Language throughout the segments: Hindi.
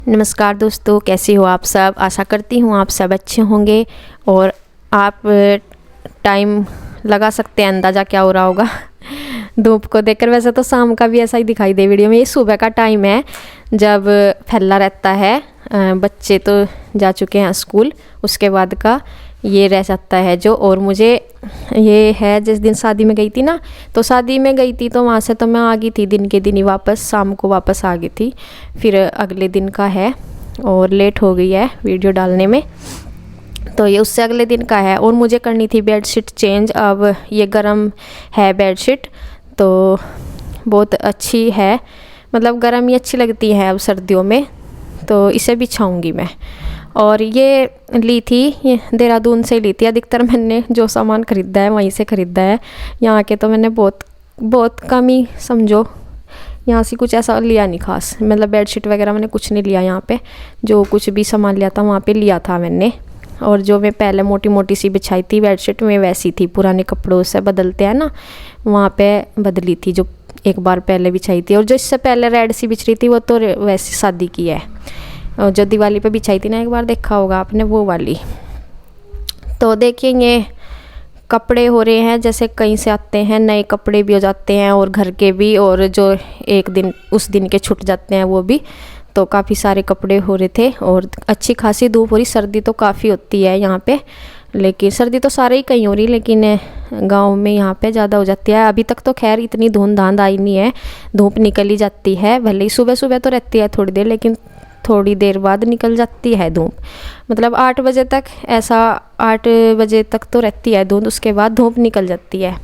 नमस्कार दोस्तों, कैसे हो आप सब। आशा करती हूँ आप सब अच्छे होंगे और आप टाइम लगा सकते हैं अंदाज़ा क्या हो रहा होगा धूप को देखकर। वैसे तो शाम का भी ऐसा ही दिखाई दे वीडियो में। ये सुबह का टाइम है जब फैला रहता है, बच्चे तो जा चुके हैं स्कूल, उसके बाद का ये रह जाता है जो। और मुझे ये है जिस दिन शादी में गई थी ना, तो शादी में गई थी तो वहाँ से तो मैं आ गई थी दिन के दिन ही, वापस शाम को वापस आ गई थी। फिर अगले दिन का है और लेट हो गई है वीडियो डालने में, तो ये उससे अगले दिन का है। और मुझे करनी थी बेडशीट चेंज। अब ये गर्म है बेडशीट, तो बहुत अच्छी है, मतलब गर्म ही अच्छी लगती है अब सर्दियों में, तो इसे बिछाऊंगी मैं। और ये ली थी, ये देहरादून से ली थी। अधिकतर मैंने जो सामान ख़रीदा है वहीं से ख़रीदा है। यहाँ के तो मैंने बहुत कम ही समझो, यहाँ से कुछ ऐसा लिया नहीं खास। मतलब बेडशीट वगैरह मैंने कुछ नहीं लिया यहाँ पे, जो कुछ भी सामान लिया था वहाँ पे लिया था मैंने। और जो मैं पहले मोटी मोटी सी बिछाई थी बेडशीट में वैसी थी, पुराने कपड़ों से बदलते हैं ना, वहाँ पे बदली थी जो एक बार पहले बिछाई थी। और जो इससे पहले रेड सी बिछ रही थी वो तो वैसी शादी की है, और जो दिवाली पे बिछाई थी ना, एक बार देखा होगा आपने वो वाली। तो देखिए ये कपड़े हो रहे हैं जैसे कहीं से आते हैं, नए कपड़े भी हो जाते हैं और घर के भी, और जो एक दिन उस दिन के छूट जाते हैं वो भी। तो काफ़ी सारे कपड़े हो रहे थे और अच्छी खासी धूप हो रही। सर्दी तो काफ़ी होती है यहाँ पे, लेकिन सर्दी तो सारे ही कहीं हो रही, लेकिन गांव में यहाँ पे ज़्यादा हो जाती है। अभी तक तो खैर इतनी धुंध धांध आई नहीं है, धूप निकल ही जाती है। भले ही सुबह सुबह तो रहती है थोड़ी देर, लेकिन थोड़ी देर बाद निकल जाती है धूप। मतलब 8 बजे तक, ऐसा 8 बजे तक तो रहती है धुंध, उसके बाद धूप निकल जाती है।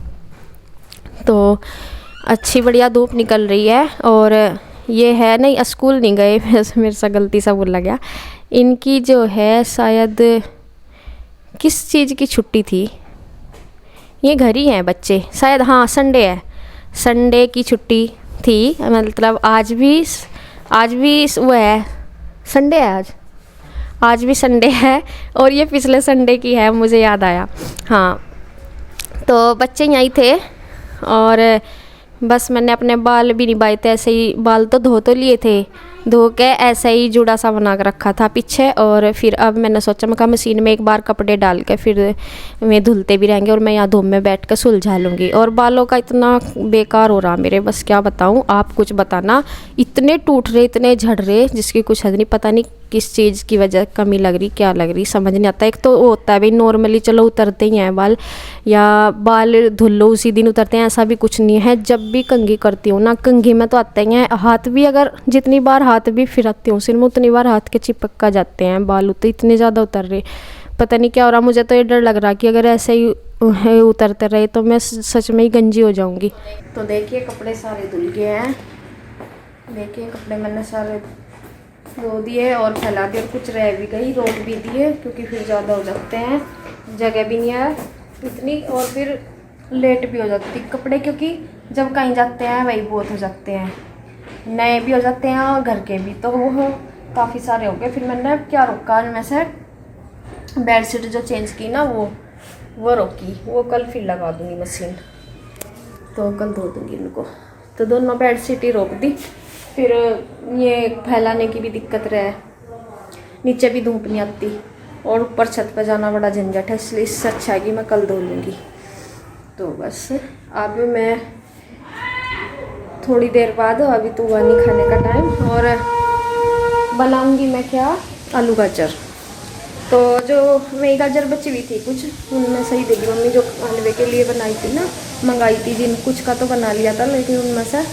तो अच्छी बढ़िया धूप निकल रही है। और ये है नहीं, स्कूल नहीं गए मेरे से गलती से बोला गया। इनकी जो है शायद किस चीज़ की छुट्टी थी, ये घर ही हैं बच्चे शायद। हाँ, संडे है, संडे की छुट्टी थी। मतलब आज भी वो है, संडे है आज भी संडे है। और ये पिछले संडे की है, मुझे याद आया। हाँ, तो बच्चे यहीं थे और बस मैंने अपने बाल भी नहीं बाए थे, ऐसे ही बाल तो लिए थे, धो के ऐसे ही जुड़ा सा बना कर रखा था पीछे। और फिर अब मैंने सोचा, मैं कहा मशीन में एक बार कपड़े डाल के फिर मैं धुलते भी रहेंगे और मैं यहाँ धूप में बैठ कर सुलझा लूँगी। और बालों का इतना बेकार हो रहा मेरे, बस क्या बताऊँ, आप कुछ बताना। इतने टूट रहे, इतने झड़ रहे, जिसकी कुछ हद नहीं। पता नहीं किस चीज़ की वजह कमी लग रही, क्या लग रही, समझ नहीं आता। एक तो वो होता है भाई नॉर्मली चलो उतरते ही हैं बाल, या बाल धुल लो उसी दिन उतरते हैं, ऐसा भी कुछ नहीं है। जब भी कंघी करती हूँ ना, कंघी में तो आते ही हैं। हाथ भी, अगर जितनी बार हाथ भी फिराती हूँ सिर में, उतनी बार हाथ के चिपक का जाते हैं बाल, तो इतने ज़्यादा उतर रहे। पता नहीं क्या हो रहा। मुझे तो ये डर लग रहा कि अगर ऐसे ही उतरते रहे तो मैं सच में ही गंजी हो जाऊँगी। तो देखिए कपड़े सारे धुल गए हैं। देखिए कपड़े मैंने सारे धो दिए और फैला दिए, और कुछ रह भी गई, रोक भी दिए, क्योंकि फिर ज़्यादा हो जाते हैं, जगह भी नहीं है इतनी, और फिर लेट भी हो जाती कपड़े, क्योंकि जब कहीं जाते हैं वही बहुत हो जाते हैं, नए भी हो जाते हैं और घर के भी। तो वो काफ़ी सारे हो गए। फिर मैंने क्या रोका, आज में से बेडशीट जो चेंज की ना वो रोकी, वो कल फिर लगा दूँगी मशीन, तो कल धो दूँगी इनको। तो दोनों बेडशीट ही रोक दी। फिर ये फैलाने की भी दिक्कत रहे, नीचे भी धूप नहीं आती और ऊपर छत पे जाना बड़ा झंझट है, इसलिए इससे अच्छा है कि मैं कल धो लूँगी। तो बस अब मैं थोड़ी देर बाद, अभी तो हुआ नहीं खाने का टाइम, और बनाऊँगी मैं क्या, आलू गाजर। तो जो मेरी गाजर बची हुई थी कुछ, उनमें सही दे दी मम्मी, जो हलवे के लिए बनाई थी ना, मंगाई थी जिन, कुछ का तो बना लिया था, लेकिन उनमें से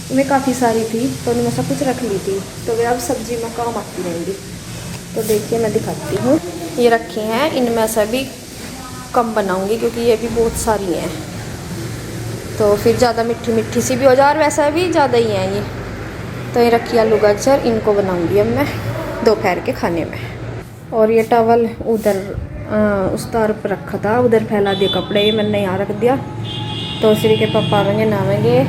वे काफ़ी सारी थी, तो उनमें से कुछ रख ली थी, तो वे अब सब्जी में काम आती रहेंगी। तो देखिए मैं दिखाती हूँ, ये रखी हैं, इनमें से भी कम बनाऊँगी क्योंकि ये भी बहुत सारी हैं, तो फिर ज़्यादा मिट्टी मिट्टी सी भी हो जाए, और वैसा भी ज़्यादा ही हैं ये। तो ये रखी आलू गाजर, इनको बनाऊँगी अब मैं दोपहर के खाने में। और ये टॉवल उधर उस तार पर रखा था, उधर फैला दिए कपड़े, ये मैंने यहाँ रख दिया। तो श्री के पापा आवेंगे, नहावेंगे,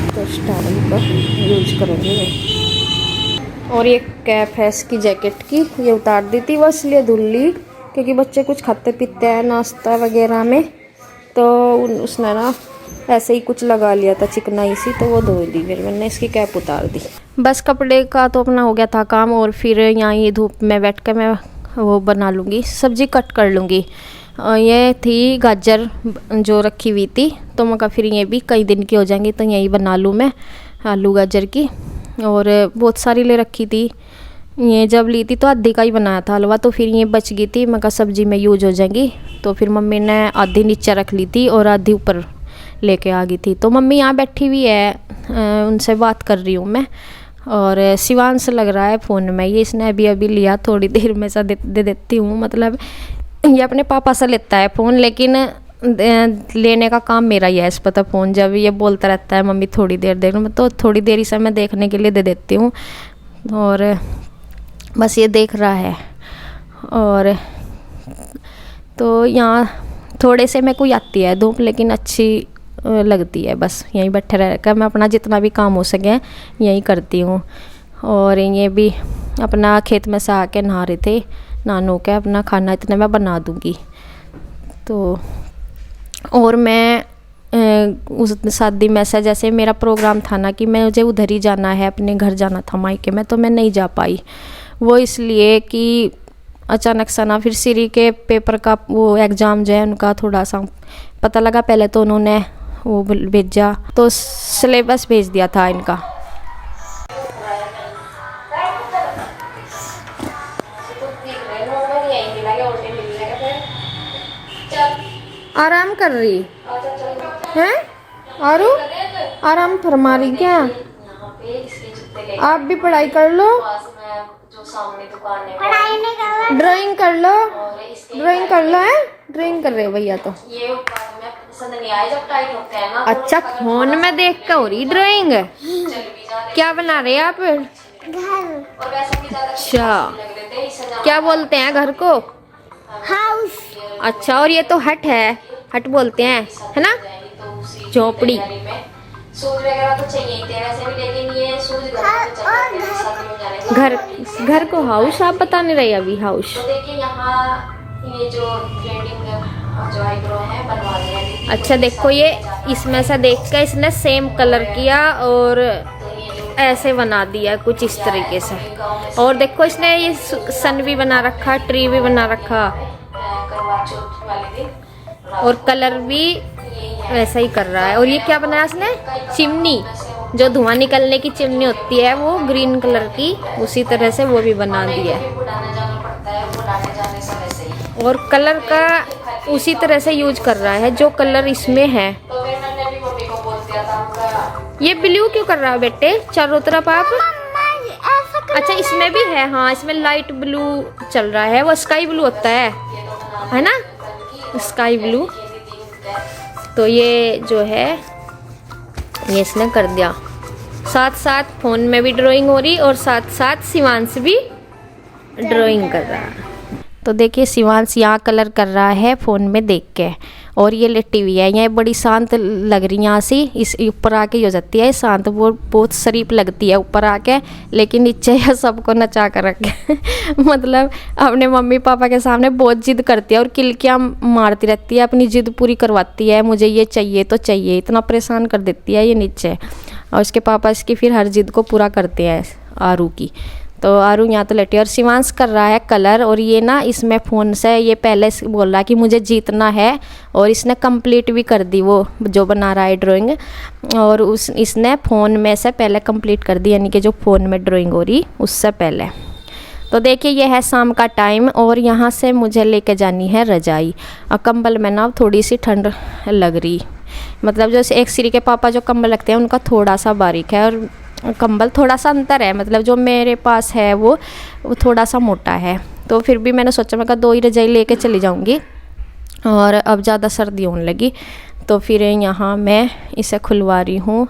तो इस टॉवल को यूज करूँगी मैं। और ये कैप है इसकी जैकेट की, ये उतार दी थी वो इसलिए धुल ली, क्योंकि बच्चे कुछ खाते पीते हैं नाश्ता वगैरह में, तो उसने ना ऐसे ही कुछ लगा लिया था चिकनाई सी, तो वो धो ली। फिर मैंने इसकी कैप उतार दी। बस कपड़े का तो अपना हो गया था काम, और फिर यहाँ ये धूप में बैठ कर मैं वो बना लूँगी, सब्ज़ी कट कर लूँगी। ये थी गाजर जो रखी हुई थी, तो मैं कहा फिर ये भी कई दिन की हो जाएंगी, तो यही बना लूँ मैं आलू गाजर की। और बहुत सारी ले रखी थी, ये जब ली थी तो आधी का ही बनाया था हलवा, तो फिर ये बच गई थी, मैं कहा सब्ज़ी में यूज हो जाएंगी। तो फिर मम्मी ने आधी नीचे रख ली थी और आधी ऊपर लेके आ गई थी। तो मम्मी यहाँ बैठी हुई है, उनसे बात कर रही हूँ मैं। और शिवांश लग रहा है फ़ोन में, ये इसने अभी अभी लिया, थोड़ी देर में सा दे देती हूँ। मतलब ये अपने पापा से लेता है फ़ोन, लेकिन लेने का काम मेरा ही है इस पता फ़ोन। जब ये बोलता रहता है मम्मी थोड़ी देर देख लो, तो थोड़ी देर इसे मैं देखने के लिए दे देती हूँ। और बस ये देख रहा है। और तो यहाँ थोड़े से मेरे को आती है धूप, लेकिन अच्छी लगती है। बस यहीं बैठे रह कर मैं अपना जितना भी काम हो सके यहीं करती हूँ। और ये भी अपना खेत में से आके नहा रहे थे, नहा के अपना खाना इतने में बना दूँगी। तो और मैं उस शादी में से जैसे मेरा प्रोग्राम था ना कि मैं मुझे उधर ही जाना है, अपने घर जाना था मायके में, तो मैं नहीं जा पाई। वो इसलिए कि अचानक सा ना फिर श्री के पेपर का वो एग्ज़ाम जो है उनका थोड़ा सा पता लगा। पहले तो उन्होंने वो भेजा, तो सिलेबस भेज दिया था इनका। आराम कर रही है आरू, आराम फरमा रही क्या? आप भी पढ़ाई कर लो, ड्राइंग कर लो, ड्राइंग कर लो। है ड्राइंग कर रहे हो भैया? तो अच्छा, फोन में देख कर हो रही ड्राइंग? क्या बना रहे हैं आप? अच्छा, क्या बोलते हैं घर को? हाउस। अच्छा, और ये तो हट है, हट बोलते हैं, है ना? झोपड़ी। घर घर को हाउस आप बता नहीं रहे अभी? हाउस। तो देखिए यहाँ ये जो जो आईब्रो है बनवा रहे। अच्छा देखो, ये इसमें से देख कर इसने सेम कलर किया और ऐसे बना दिया कुछ इस तरीके से। और देखो इसने ये सन भी बना रखा, ट्री भी बना रखा, और कलर भी वैसा ही कर रहा है। और ये क्या बनाया इसने? चिमनी, जो धुआं निकलने की चिमनी होती है वो ग्रीन कलर की, उसी तरह से वो भी बना दी है। और कलर का उसी तरह से यूज कर रहा है जो कलर इसमें है। ये ब्लू क्यों कर रहा है बेटे चारों तरफ आप? अच्छा, इसमें भी है, हाँ इसमें लाइट ब्लू चल रहा है, वो स्काई ब्लू होता है ना, स्काई ब्लू। तो ये जो है ये इसने कर दिया। साथ साथ फ़ोन में भी ड्राइंग हो रही और साथ साथ शिवांश भी ड्राइंग कर रहा है। तो देखिए शिवांश यहाँ कलर कर रहा है फ़ोन में देख के, और ये लेटी हुई है। ये बड़ी शांत लग रही है यहाँ से, इस ऊपर आके हो जाती है शांत, वो बहुत शरीफ लगती है ऊपर आके, लेकिन नीचे यह सबको नचा कर रखे मतलब अपने मम्मी पापा के सामने बहुत जिद करती है और किलकियाँ मारती रहती है, अपनी जिद पूरी करवाती है, मुझे ये चाहिए तो चाहिए, इतना परेशान कर देती है ये नीचे। और उसके पापा इसकी फिर हर जिद को पूरा करते हैं आरू की। तो आरू यहाँ तो लेटी है और शिवांश कर रहा है कलर। और ये ना इसमें फ़ोन से ये पहले बोल रहा है कि मुझे जीतना है, और इसने कंप्लीट भी कर दी वो जो बना रहा है ड्राइंग, और इसने फ़ोन में से पहले कंप्लीट कर दी, यानी कि जो फ़ोन में ड्राइंग हो रही उससे पहले। तो देखिए ये है शाम का टाइम, और यहाँ से मुझे लेके जानी है रजाई। और कंबल में ना थोड़ी सी ठंड लग रही, मतलब जो एक श्री के पापा जो कंबल रखते हैं उनका थोड़ा सा बारीक है और कंबल थोड़ा सा अंतर है, मतलब जो मेरे पास है वो थोड़ा सा मोटा है। तो फिर भी मैंने सोचा मैं 2 ही रजाई लेके चली जाऊंगी, और अब ज़्यादा सर्दी होने लगी तो फिर यहाँ मैं इसे खुलवा रही हूँ।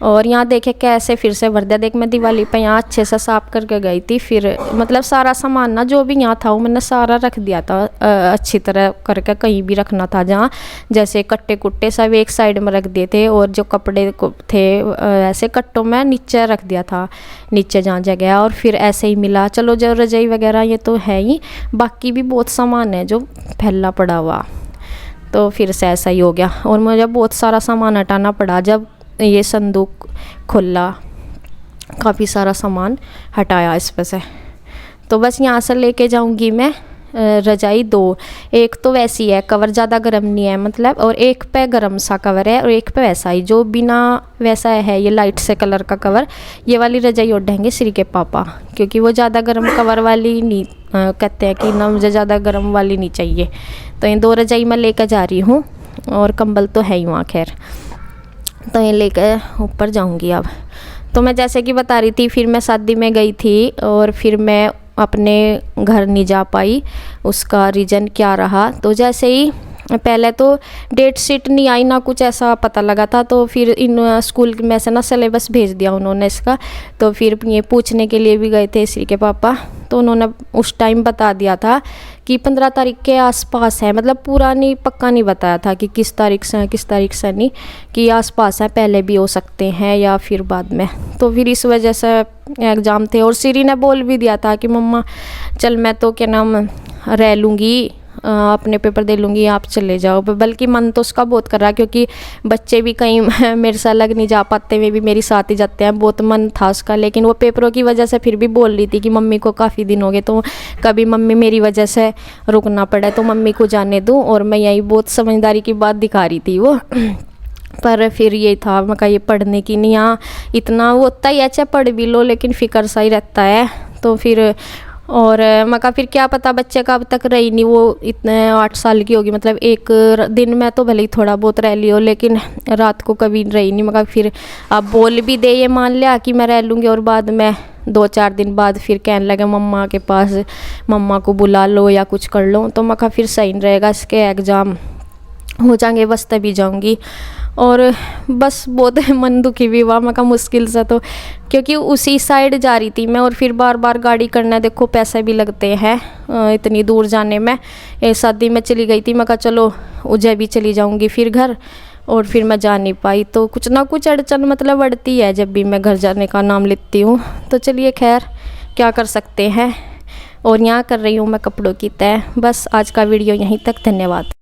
और यहाँ देखे कैसे फिर से भर दिया। देख मैं दिवाली पे यहाँ अच्छे से साफ़ करके गई थी, फिर मतलब सारा सामान ना जो भी यहाँ था वो मैंने सारा रख दिया था अच्छी तरह करके, कहीं भी रखना था जहाँ, जैसे कट्टे कुट्टे सब एक साइड में रख दिए थे, और जो कपड़े थे ऐसे कट्टों में नीचे रख दिया था, नीचे जहाँ जगह। और फिर ऐसे ही मिला, चलो जो रजाई वगैरह ये तो है ही, बाकी भी बहुत सामान है जो फैला पड़ा हुआ, तो फिर से ऐसा ही हो गया। और मुझे बहुत सारा सामान हटाना पड़ा जब ये संदूक खुला, काफ़ी सारा सामान हटाया इस पर से। तो बस यहाँ से लेके जाऊँगी मैं रजाई 2। एक तो वैसी है, कवर ज़्यादा गर्म नहीं है मतलब, और एक पे गर्म सा कवर है और एक पे वैसा ही जो बिना वैसा है, ये लाइट से कलर का कवर। ये वाली रजाई ओढ़ेंगे श्री के पापा, क्योंकि वो ज़्यादा गर्म कवर वाली नहीं कहते हैं कि ना, मुझे ज़्यादा गर्म वाली नहीं चाहिए। तो ये 2 रजाई मैं लेकर जा रही हूँ, और कंबल तो है ही वहाँ खैर। तो ये लेकर ऊपर जाऊँगी अब। तो मैं जैसे कि बता रही थी, फिर मैं शादी में गई थी और फिर मैं अपने घर नहीं जा पाई। उसका रीज़न क्या रहा, तो जैसे ही पहले तो डेट शीट नहीं आई ना कुछ ऐसा पता लगा था, तो फिर इन स्कूल में से ना सिलेबस भेज दिया उन्होंने इसका। तो फिर ये पूछने के लिए भी गए थे श्री के पापा, तो उन्होंने उस टाइम बता दिया था कि 15 तारीख के आसपास है, मतलब पूरा नहीं पक्का नहीं बताया था कि किस तारीख से है किस तारीख से नहीं, कि आसपास है, पहले भी हो सकते हैं या फिर बाद में। तो फिर इस वजह से एग्ज़ाम थे, और श्री ने बोल भी दिया था कि मम्मा चल मैं तो क्या नाम रह लूँगी, अपने पेपर दे लूँगी, आप चले जाओ। बल्कि मन तो उसका बहुत कर रहा, क्योंकि बच्चे भी कहीं मेरे से अलग नहीं जा पाते, वे भी मेरी साथ ही जाते हैं, बहुत मन था उसका। लेकिन वो पेपरों की वजह से फिर भी बोल रही थी कि मम्मी को काफ़ी दिन हो गए, तो कभी मम्मी मेरी वजह से रुकना पड़े तो मम्मी को जाने दूँ, और मैं यही बहुत समझदारी की बात दिखा रही थी वो। पर फिर ये था मैं कहा ये पढ़ने की नहीं, हाँ इतना वो होता ही है, चाहे पढ़ भी लो लेकिन फ़िक्र सा ही रहता है। तो फिर और मैं कहा फिर क्या पता, बच्चे का अब तक रही नहीं, वो इतने 8 साल की होगी, मतलब एक दिन में तो भले ही थोड़ा बहुत रह लियो, लेकिन रात को कभी रही नहीं। मैं कहा फिर अब बोल भी दे, ये मान लिया कि मैं रह लूँगी, और बाद में 2-4 दिन बाद फिर कहने लगे मम्मा के पास, मम्मा को बुला लो या कुछ कर लो। तो मैं कहा फिर सही रहेगा, इसके एग्ज़ाम हो जाएंगे बस तभी जाऊँगी। और बस बहुत मन दुखी भी हुआ, मैं कहा मुश्किल से, तो क्योंकि उसी साइड जा रही थी मैं, और फिर बार बार गाड़ी करना, देखो पैसे भी लगते हैं इतनी दूर जाने में। शादी में चली गई थी, मैं कहा चलो उज्जैन भी चली जाऊंगी फिर घर, और फिर मैं जा नहीं पाई। तो कुछ ना कुछ अड़चन मतलब बढ़ती है जब भी मैं घर जाने का नाम लेती हूँ। तो चलिए खैर क्या कर सकते हैं। और यहाँ कर रही हूँ मैं कपड़ों की तय। बस आज का वीडियो यहीं तक, धन्यवाद।